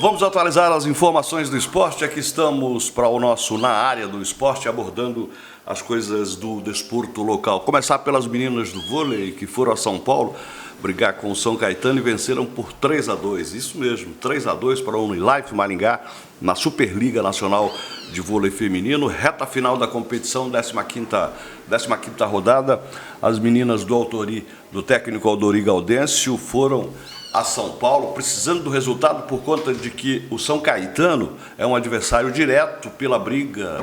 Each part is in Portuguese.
Vamos atualizar as informações do esporte. Aqui estamos para o nosso Na Área do Esporte, abordando as coisas do desporto local. Começar pelas meninas do vôlei, que foram a São Paulo brigar com o São Caetano e venceram por 3-2. Isso mesmo, 3-2 para o Unilife Maringá, na Superliga Nacional de Vôlei Feminino. Reta final da competição, 15ª rodada. As meninas do Autori, do técnico Aldori Gaudêncio, foram a São Paulo, precisando do resultado por conta de que o São Caetano é um adversário direto pela briga,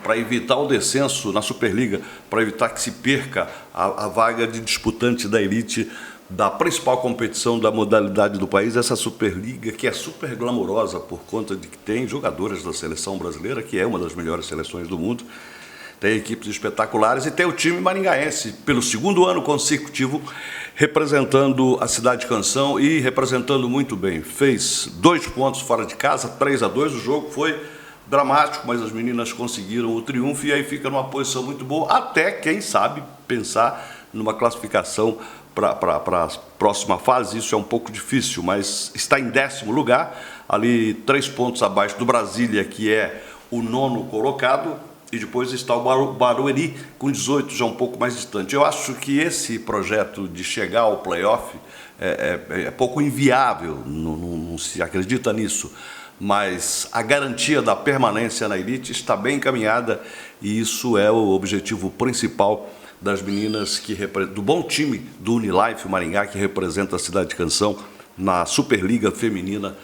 para evitar o descenso na Superliga, para evitar que se perca a vaga de disputante da elite da principal competição da modalidade do país, essa Superliga, que é super glamourosa por conta de que tem jogadoras da seleção brasileira, que é uma das melhores seleções do mundo, tem equipes espetaculares e tem o time maringaense, pelo segundo ano consecutivo, representando a Cidade Canção e representando muito bem. Fez 2 pontos fora de casa, 3-2, o jogo foi dramático, mas as meninas conseguiram o triunfo e aí fica numa posição muito boa, até, quem sabe, pensar numa classificação para a próxima fase. Isso é um pouco difícil, mas está em 10º lugar, ali 3 pontos abaixo do Brasília, que é o 9º colocado, e depois está o Barueri com 18, já um pouco mais distante. Eu acho que esse projeto de chegar ao play-off é pouco inviável, não se acredita nisso, mas a garantia da permanência na elite está bem encaminhada e isso é o objetivo principal das meninas, do bom time do Unilife Maringá, que representa a Cidade de Canção na Superliga Feminina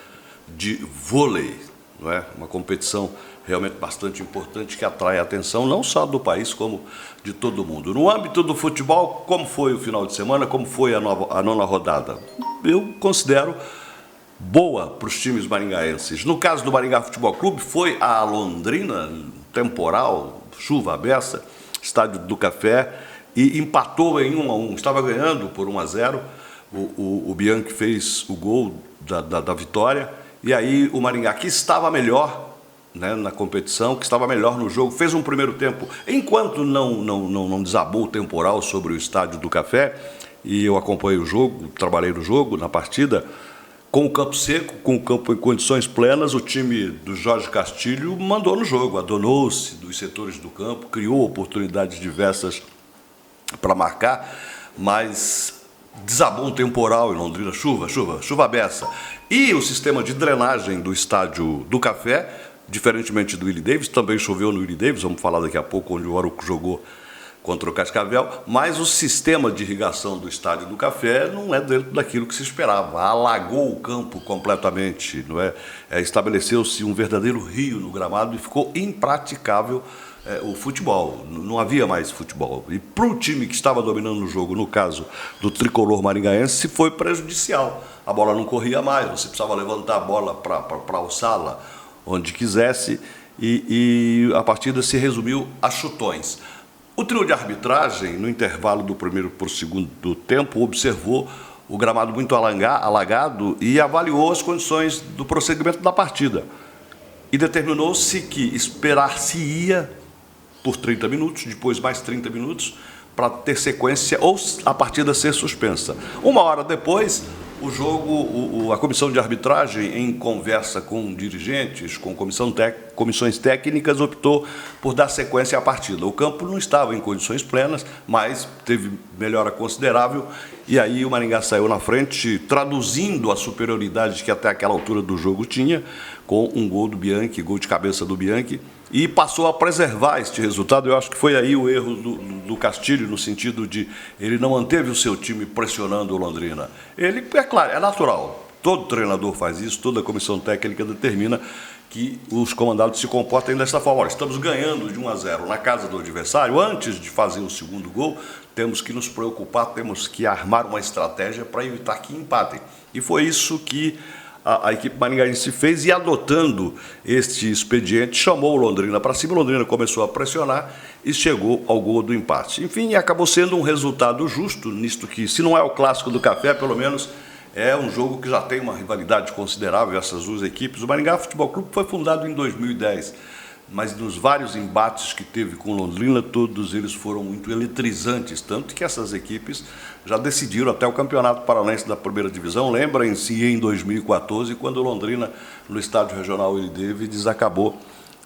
de Vôlei. Não é? Uma competição realmente bastante importante que atrai a atenção não só do país, como de todo mundo. No âmbito do futebol, como foi o final de semana, como foi a 9ª rodada? Eu considero boa para os times maringaenses. No caso do Maringá Futebol Clube, foi a Londrina, temporal, chuva beça, Estádio do Café, e empatou em 1-1. Estava ganhando por 1-0, o Bianchi fez o gol da vitória, e aí o Maringá, que estava melhor, né, na competição, que estava melhor no jogo, fez um primeiro tempo, enquanto não desabou o temporal sobre o Estádio do Café, e eu acompanhei o jogo, trabalhei no jogo, na partida, com o campo seco, com o campo em condições plenas, o time do Jorge Castilho mandou no jogo, adonou-se dos setores do campo, criou oportunidades diversas para marcar, mas desabou um temporal em Londrina, chuva beça. E o sistema de drenagem do Estádio do Café, diferentemente do Willie Davis, também choveu no Willie Davis, vamos falar daqui a pouco, onde o Aruco jogou contra o Cascavel, mas o sistema de irrigação do Estádio do Café não é dentro daquilo que se esperava. Alagou o campo completamente, não é? Estabeleceu-se um verdadeiro rio no gramado e ficou impraticável o futebol. Não havia mais futebol. E para o time que estava dominando o jogo, no caso do tricolor maringaense, foi prejudicial. A bola não corria mais, você precisava levantar a bola para alçá-la onde quisesse e a partida se resumiu a chutões. O trio de arbitragem, no intervalo do primeiro para o segundo tempo, observou o gramado muito alagado e avaliou as condições do prosseguimento da partida. E determinou-se que esperar-se-ia por 30 minutos, depois mais 30 minutos, para ter sequência ou a partida ser suspensa. 1 hora depois, o jogo, a comissão de arbitragem, em conversa com dirigentes, com comissões técnicas, optou por dar sequência à partida. O campo não estava em condições plenas, mas teve melhora considerável, e aí o Maringá saiu na frente, traduzindo a superioridade que até aquela altura do jogo tinha, com um gol do Bianchi, gol de cabeça do Bianchi, e passou a preservar este resultado. Eu acho que foi aí o erro do Castilho, no sentido de ele não manteve o seu time pressionando o Londrina. Ele, é claro, é natural, todo treinador faz isso, toda a comissão técnica determina que os comandados se comportem desta forma. Olha, estamos ganhando de 1-0 na casa do adversário, antes de fazer o segundo gol, temos que nos preocupar, temos que armar uma estratégia para evitar que empatem. E foi isso que a equipe maringaense fez, e adotando este expediente, chamou o Londrina para cima. O Londrina começou a pressionar e chegou ao gol do empate. Enfim, acabou sendo um resultado justo, nisto que, se não é o clássico do Café, pelo menos é um jogo que já tem uma rivalidade considerável, essas duas equipes. O Maringá Futebol Clube foi fundado em 2010. mas nos vários embates que teve com Londrina, todos eles foram muito eletrizantes, tanto que essas equipes já decidiram até o Campeonato Paranaense da Primeira Divisão. Lembrem-se em 2014, quando Londrina, no Estádio Regional Willie Davids, acabou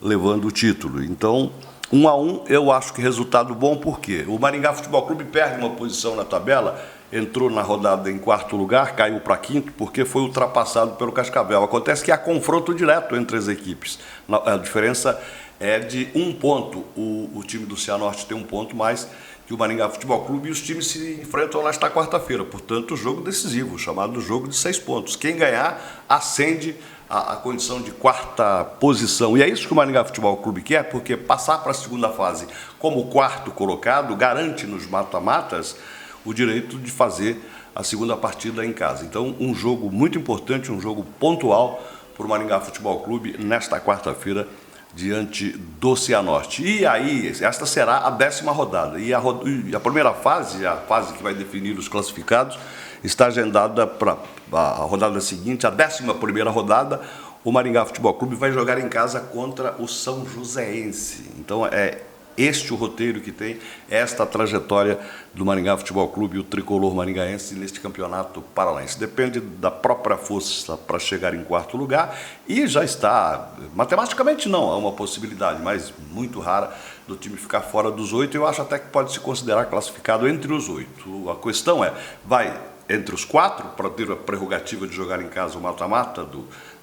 levando o título. Então, 1-1, eu acho que resultado bom, porque o Maringá Futebol Clube perde uma posição na tabela, entrou na rodada em 4º lugar, caiu para 5º, porque foi ultrapassado pelo Cascavel. Acontece que há confronto direto entre as equipes. A diferença é de 1 ponto. O time do Cianorte tem 1 ponto mais que o Maringá Futebol Clube, e os times se enfrentam nesta quarta-feira. Portanto, jogo decisivo, chamado jogo de 6 pontos. Quem ganhar, ascende a condição de 4ª posição. E é isso que o Maringá Futebol Clube quer, porque passar para a segunda fase como 4º colocado garante nos mata-matas o direito de fazer a segunda partida em casa. Então, um jogo muito importante, um jogo pontual para o Maringá Futebol Clube nesta quarta-feira, diante do Cianorte. E aí, esta será a 10ª rodada. E a primeira fase, a fase que vai definir os classificados, está agendada para a rodada seguinte, a 11ª rodada. O Maringá Futebol Clube vai jogar em casa contra o São Joséense. Então, é este o roteiro que tem, esta trajetória do Maringá Futebol Clube e o tricolor maringaense neste campeonato paranaense. Depende da própria força para chegar em 4º lugar, e já está, matematicamente não, é uma possibilidade, mas muito rara, do time ficar fora dos 8. Eu acho até que pode se considerar classificado entre os 8. A questão é, vai entre os 4 para ter a prerrogativa de jogar em casa o mata-mata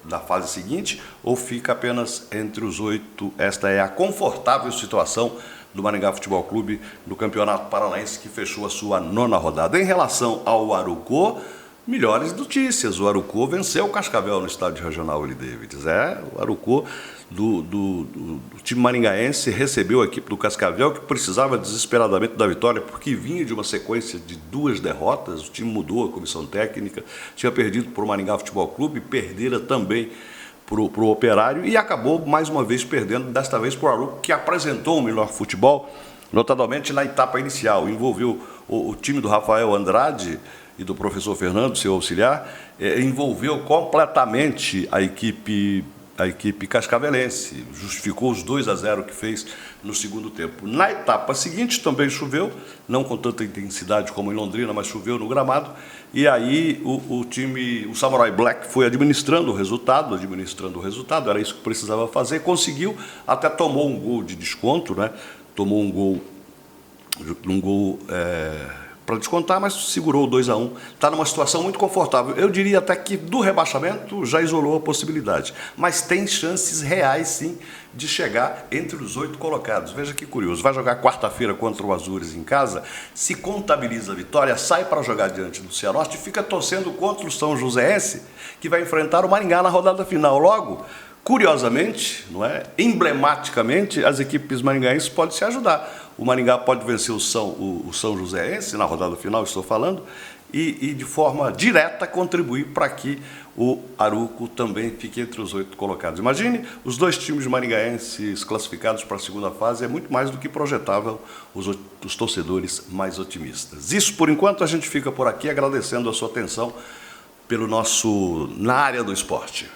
da fase seguinte, ou fica apenas entre os 8? Esta é a confortável situação do Maringá Futebol Clube no Campeonato Paranaense, que fechou a sua 9ª rodada. Em relação ao Arucó, melhores notícias. O Arucó venceu o Cascavel no Estádio Regional Willie Davids. O Arucó do time maringaense recebeu a equipe do Cascavel, que precisava desesperadamente da vitória, porque vinha de uma sequência de 2 derrotas. O time mudou a comissão técnica, tinha perdido para o Maringá Futebol Clube, perdera também para o Operário, e acabou mais uma vez perdendo, desta vez para o Arucó, que apresentou o melhor futebol, notadamente na etapa inicial. Envolveu o time do Rafael Andrade e do professor Fernando, seu auxiliar, envolveu completamente a equipe cascavelense, justificou os 2-0 que fez no segundo tempo. Na etapa seguinte também choveu, não com tanta intensidade como em Londrina, mas choveu no gramado, e aí o Samurai Black foi administrando o resultado, era isso que precisava fazer, conseguiu, até tomou um gol de desconto, né? Tomou um gol para descontar, mas segurou o 2-1. Está numa situação muito confortável. Eu diria até que do rebaixamento já isolou a possibilidade, mas tem chances reais, sim, de chegar entre os 8 colocados. Veja que curioso, vai jogar quarta-feira contra o Azures em casa, se contabiliza a vitória, sai para jogar diante do Cianorte e fica torcendo contra o São Joséense, que vai enfrentar o Maringá na rodada final. Logo, curiosamente, não é? Emblematicamente, as equipes maringaenses podem se ajudar. O Maringá pode vencer o São Joséense, na rodada final estou falando, e de forma direta contribuir para que o Arucó também fique entre os 8 colocados. Imagine os 2 times maringaenses classificados para a segunda fase, é muito mais do que projetável os torcedores mais otimistas. Isso, por enquanto, a gente fica por aqui agradecendo a sua atenção pelo nosso Na Área do Esporte.